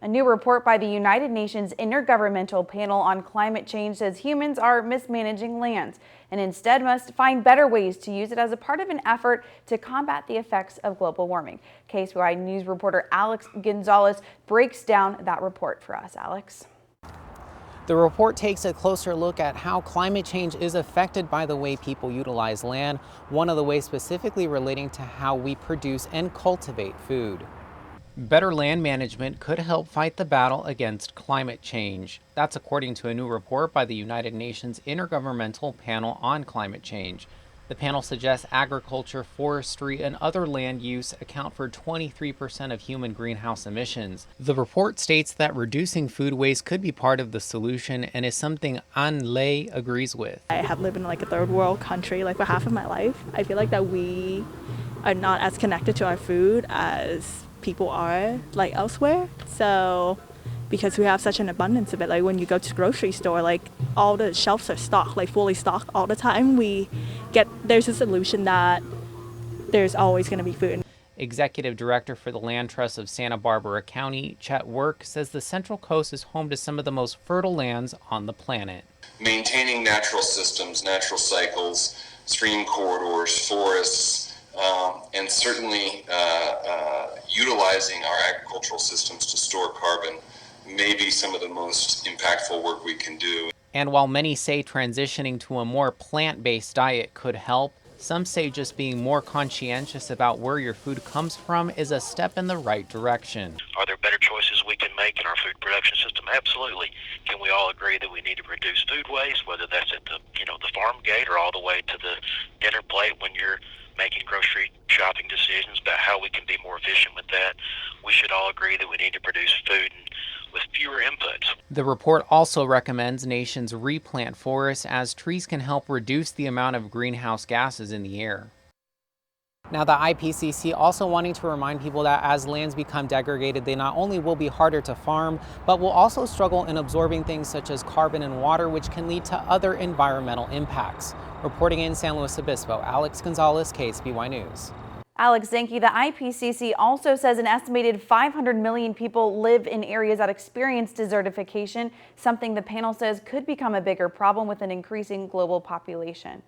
A new report by the United Nations Intergovernmental Panel on Climate Change says humans are mismanaging land and instead must find better ways to use it as a part of an effort to combat the effects of global warming. KSBY News reporter Alex Gonzalez breaks down that report for us. Alex. The report takes a closer look at how climate change is affected by the way people utilize land, one of the ways specifically relating to how we produce and cultivate food. Better land management could help fight the battle against climate change. That's according to a new report by the United Nations Intergovernmental Panel on Climate Change. The panel suggests agriculture, forestry, and other land use account for 23% of human greenhouse emissions. The report states that reducing food waste could be part of the solution and is something An Lei agrees with. I have lived in a third world country for half of my life. I feel like that we are not as connected to our food as people are elsewhere. So because we have such an abundance of it, when you go to the grocery store, all the shelves are stocked, fully stocked all the time. There's a solution that there's always going to be food. Executive Director for the Land Trust of Santa Barbara County, CHET says the Central Coast is home to some of the most fertile lands on the planet. Maintaining natural systems, natural cycles, stream corridors, forests, and certainly utilizing our agricultural systems to store carbon may be some of the most impactful work we can do. And while many say transitioning to a more plant-based diet could help, some say just being more conscientious about where your food comes from is a step in the right direction. Are there better choices we can make in our food production system? Absolutely. Can we all agree that we need to reduce food waste, whether that's at the farm gate or all the way to the dinner plate when you're making grocery shopping decisions about how we can be more efficient with that? We should all agree that we need to produce food with fewer inputs. The report also recommends nations replant forests as trees can help reduce the amount of greenhouse gases in the air. Now, the IPCC also wanting to remind people that as lands become degraded, they not only will be harder to farm, but will also struggle in absorbing things such as carbon and water, which can lead to other environmental impacts. Reporting in San Luis Obispo, Alex Gonzalez, KSBY News. Alex, thank you. The IPCC also says an estimated 500 million people live in areas that experience desertification, something the panel says could become a bigger problem with an increasing global population.